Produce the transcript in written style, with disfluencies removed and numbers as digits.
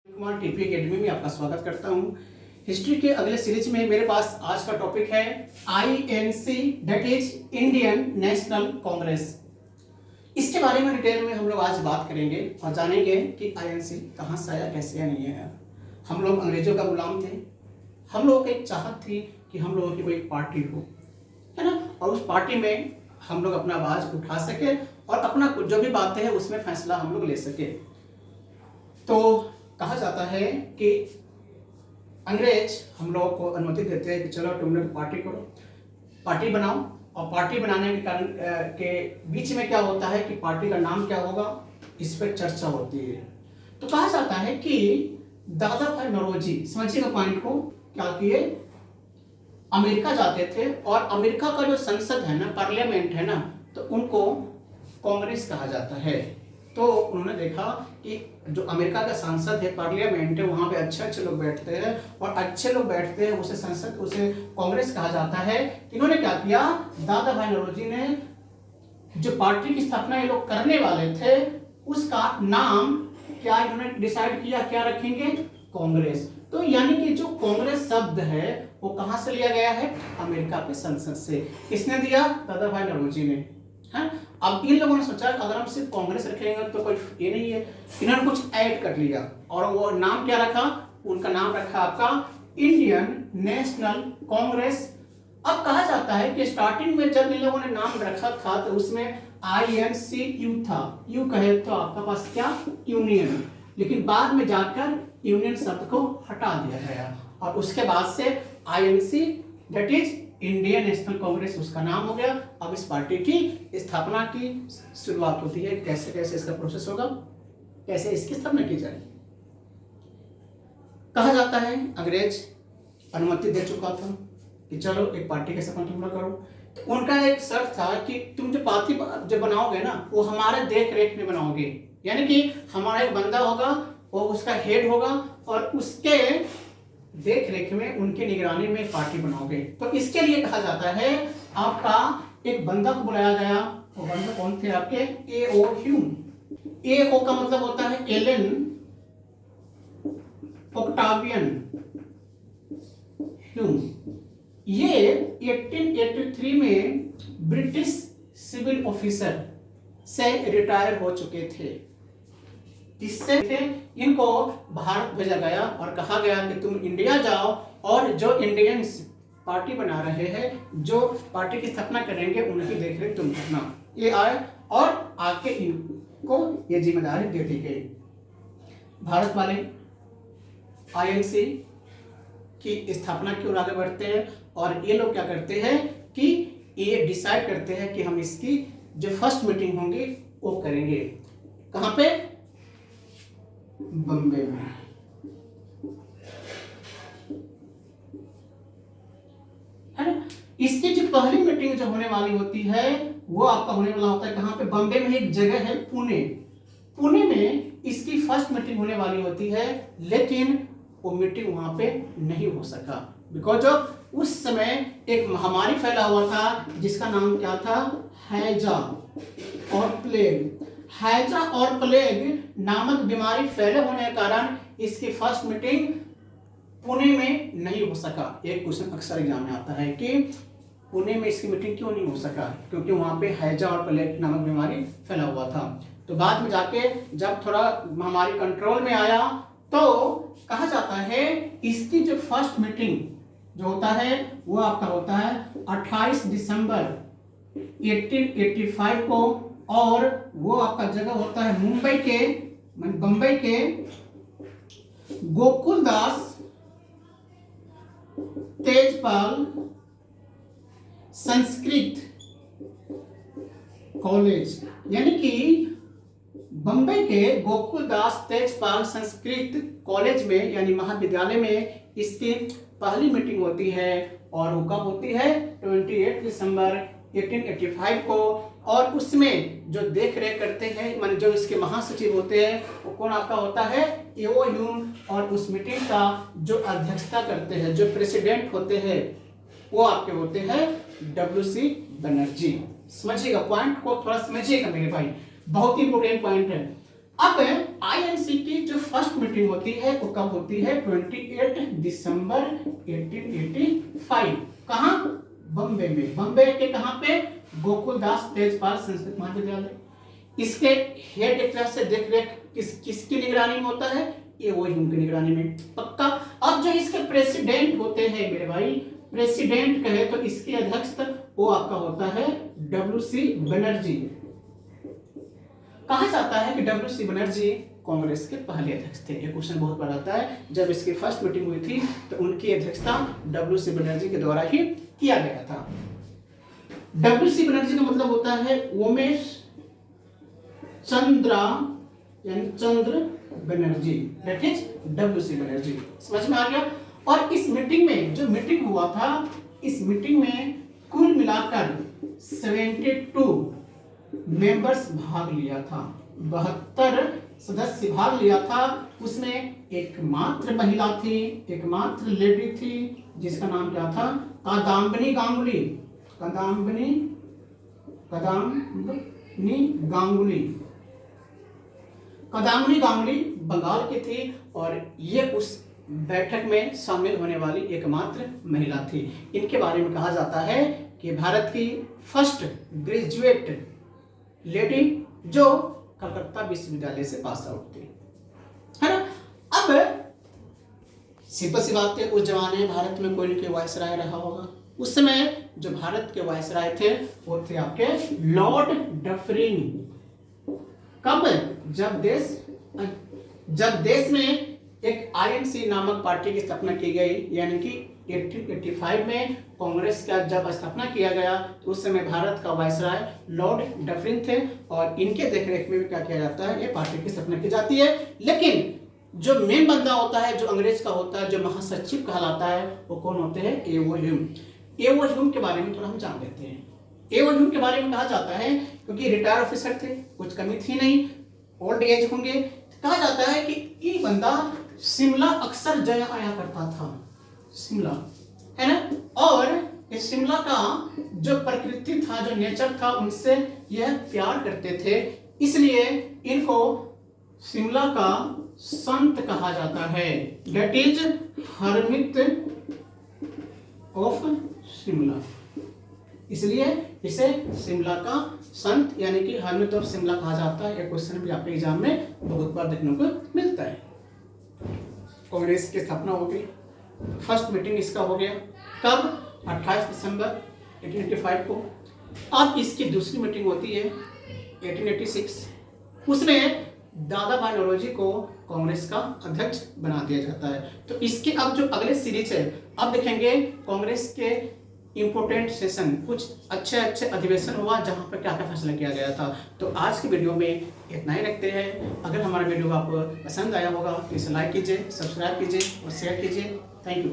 Kumar TP academy में आपका स्वागत करता हूं। हिस्ट्री के अगले सीरीज में मेरे पास आज का टॉपिक है INC, that is Indian national Congress. इसके बारे में डिटेल में हम लोग आज बात करेंगे और जानेंगे कि आईएनसी कहां से आया, कैसे या नहीं आया। हम लोग अंग्रेजों का गुलाम थे। हम लोगों की एक चाहत थी कि हम लोगों की कोई पार्टी हो, है ना, और उस पार्टी में हम लोग अपना आवाज उठा सके और अपना जो भी बातें हैं उसमें फैसला हम लोग ले सके। तो कहा जाता है कि अंग्रेज हम लोगों को अनुमति देते हैं कि चलो तुम लोग पार्टी करो, पार्टी बनाओ। और पार्टी बनाने के कारण के बीच में क्या होता है कि पार्टी का नाम क्या होगा, इस पर चर्चा होती है। तो कहा जाता है कि दादा भाई नौरोजी, समझिएगा पॉइंट को, क्या किए, अमेरिका जाते थे और अमेरिका का जो संसद है ना, पार्लियामेंट है ना, तो उनको कांग्रेस कहा जाता है। तो उन्होंने देखा कि जो अमेरिका का संसद है, पार्लियामेंट है, वहां पे अच्छे लोग बैठते हैं और अच्छे लोग बैठते हैं, उसे संसद, उसे कांग्रेस कहा जाता है। इन्होंने क्या किया, दादा भाई नौरोजी ने जो पार्टी की स्थापना ये लोग करने वाले थे उसका नाम क्या इन्होंने डिसाइड किया, क्या रखेंगे, कांग्रेस। तो यानी कि जो कांग्रेस शब्द है वो कहां से लिया गया है, अमेरिका के संसद से। किसने दिया, दादा भाई नौरोजी ने। है, अब इन लोगों ने सोचा अगर हम सिर्फ कांग्रेस रखेंगे तो कोई ये नहीं है, इन्होंने कुछ ऐड कर लिया और वो नाम क्या रखा, उनका नाम रखा आपका इंडियन नेशनल कांग्रेस। अब कहा जाता है कि स्टार्टिंग में जब इन लोगों ने नाम रखा था तो उसमें INCU था, यू कहे तो आपका पास क्या, यूनियन, लेकिन बाद में जाकर यूनियन शब्द को हटा दिया गया और उसके बाद से INC, that is Indian national Congress, उसका नाम हो गया। अब इस पार्टी की स्थापना की शुरुआत होती है, कैसे कैसे इसका प्रोसेस होगा, कैसे इसकी स्थापना की जाए। कहा जाता है अंग्रेज अनुमति दे चुका था कि चलो एक पार्टी का स्थापना तुम लोग करो। तो उनका एक शर्त था कि तुम जो पार्टी जब बनाओगे ना वो हमारे देख रेख में बनाओगे, यानी कि हमारा एक बंदा होगा, वो उसका हेड होगा और उसके देख रेख में, उनकी निगरानी में पार्टी बनाओगे। तो इसके लिए कहा जाता है आपका एक बंदा को बुलाया गया। वो बंदा कौन थे आपके, AO ह्यूम। AO का मतलब होता है एलन ऑक्टावियन ह्यूम। ये 1883 में ब्रिटिश सिविल ऑफिसर से रिटायर हो चुके थे। इससे इनको भारत भेजा गया और कहा गया कि तुम इंडिया जाओ और जो इंडियंस पार्टी बना रहे हैं, जो पार्टी की स्थापना करेंगे, उनकी देखरेख तुम करना। ये आए और आके इनको ये जिम्मेदारी दे दी गई। भारत वाले INC की स्थापना की ओर आगे बढ़ते हैं और ये लोग क्या करते हैं कि ये डिसाइड करते हैं कि हम इसकी जो फर्स्ट मीटिंग होंगी वो करेंगे। कहाँ पे, बम्बे में। है ना, इसकी जो पहली मीटिंग जो होने वाली होती है वो आपका होने वाला होता है कहां पे, बम्बे में एक जगह है पुणे। पुणे में इसकी फर्स्ट मीटिंग होने वाली होती है, लेकिन वो मीटिंग वहां पे नहीं हो सका बिकॉज ऑफ उस समय एक महामारी फैला हुआ था जिसका नाम क्या था, हैजा और प्लेग। हैजा और प्लेग नामक बीमारी फैले होने के कारण इसकी फर्स्ट मीटिंग पुणे में नहीं हो सका। एक क्वेश्चन अक्सर एग्जाम में आता है कि पुणे में इसकी मीटिंग क्यों नहीं हो सका, क्योंकि वहां पे हैजा और प्लेग नामक बीमारी फैला हुआ था। तो बाद में जाके जब थोड़ा महामारी कंट्रोल में आया तो कहा जाता है इसकी जो फर्स्ट मीटिंग जो होता है वो आपका होता है 28 दिसंबर 1885 को, और वो आपका जगह होता है बम्बई के गोकुलदास तेजपाल संस्कृत कॉलेज, यानी कि बम्बई के गोकुलदास तेजपाल संस्कृत कॉलेज में यानी महाविद्यालय में इसकी पहली मीटिंग होती है। और वो कब होती है, 28 दिसंबर 1885 को। और उसमें जो देख रेख करते हैं, मान जो इसके महासचिव होते हैं वो कौन आपका होता है, AO ह्यूम। और उस मीटिंग का जो अध्यक्षता करते हैं, जो प्रेसिडेंट होते हैं, वो आपके होते हैं WC बनर्जी। समझिएगा पॉइंट को, थोड़ा समझिएगा मेरे भाई, बहुत ही इंपोर्टेंट पॉइंट है। अब INC की जो फर्स्ट मीटिंग होती है वो कब होती है? 28 दिसंबर 1885। कहाँ? बम्बे में। बम्बे के कहाँ पे? गोकुलदास तेजपाल संस्कृत महाविद्यालय। इसके हेड एक तरह से देख रेख किसकी निगरानी में होता है? एओ ह्यूम की निगरानी में। पक्का? अब जो इसके प्रेसिडेंट होते हैं मेरे भाई, प्रेसिडेंट कहे तो इसके अध्यक्ष वो आपका होता है डब्ल्यू.सी. बनर्जी। कहा जाता है कि डब्ल्यू.सी. बनर्जी कांग्रेस के पहले अध्यक्ष थे। ये क्वेश्चन बहुत बार आता है। जब इसकी फर्स्ट मीटिंग हुई थी तो उनकी अध्यक्षता डब्ल्यू.सी. बनर्जी के द्वारा ही किया गया था। डब्ल्यू.सी. बनर्जी का मतलब होता है उमेश चंद्रा यानी चंद्र बनर्जी, दैट इज डब्ल्यू.सी. बनर्जी। समझ में आ गया? और इस मीटिंग में जो मीटिंग हुआ था, इस मीटिंग में कुल मिलाकर 72 मेंबर्स भाग लिया था। 72 सदस्य भाग लिया था। उसमें एकमात्र महिला थी, एकमात्र लेडी थी, जिसका नाम क्या था? कादम्बिनी गांगुली। कादम्बिनी गांगुली। कादम्बिनी गांगुली बंगाल की थी और ये उस बैठक में शामिल होने वाली एकमात्र महिला थी। इनके बारे में कहा जाता है कि भारत की फर्स्ट ग्रेजुएट लेडी जो कलकत्ता विश्वविद्यालय से पास आउट थी, है ना। अब सिंपल सी बात है, उस जमाने में भारत में कोई कोई वायसराय रहा होगा। उस समय जो भारत के वायसराय थे वो थे आपके लॉर्ड डफरिन। कब? जब देश में एक आईएनसी नामक पार्टी की स्थापना की गई, यानी कि 1885 में कांग्रेस का जब स्थापना किया गया तो उस समय भारत का वायसराय लॉर्ड डफरिन थे और इनके देखरेख में भी क्या किया जाता है? ये पार्टी की स्थापना की जाती है। लेकिन जो मेन बंदा होता है, जो अंग्रेज का होता है, जो महासचिव कहलाता है, वो कौन होते हैं? एओ ह्यूम। एओ ह्यूम के बारे में थोड़ा हम जान लेते हैं। एओ ह्यूम के बारे में कहा जाता है क्योंकि रिटायर ऑफिसर थे, कुछ कमी थी नहीं, ओल्ड एज होंगे, कहा जाता है कि ये बंदा शिमला अक्सर जया आया करता था। शिमला, है ना। और इस शिमला का जो प्रकृति था, जो नेचर था, उनसे यह प्यार करते थे, इसलिए इनको शिमला का संत कहा जाता है, that is hermit of Shimla. इसलिए इसे शिमला का संत यानी कि हर्मिट ऑफ शिमला कहा जाता है। एक क्वेश्चन भी आपके एग्जाम में बहुत बार देखने को मिलता है। कांग्रेस की स्थापना हो गई, फर्स्ट मीटिंग इसका हो गया कब? 28 दिसंबर 1885 को। अब इसकी दूसरी मीटिंग होती है 1886। उसमें दादा भाई नौरोजी को कांग्रेस का अध्यक्ष बना दिया जाता है। तो इसके अब जो अगले सीरीज है, अब देखेंगे कांग्रेस के इंपोर्टेंट सेशन, कुछ अच्छे अधिवेशन हुआ जहां पर क्या क्या फैसला किया गया था। तो आज की वीडियो में इतना ही रखते हैं। अगर हमारा वीडियो आपको पसंद आया होगा तो इसे लाइक कीजिए, सब्सक्राइब कीजिए और शेयर कीजिए। Thank you.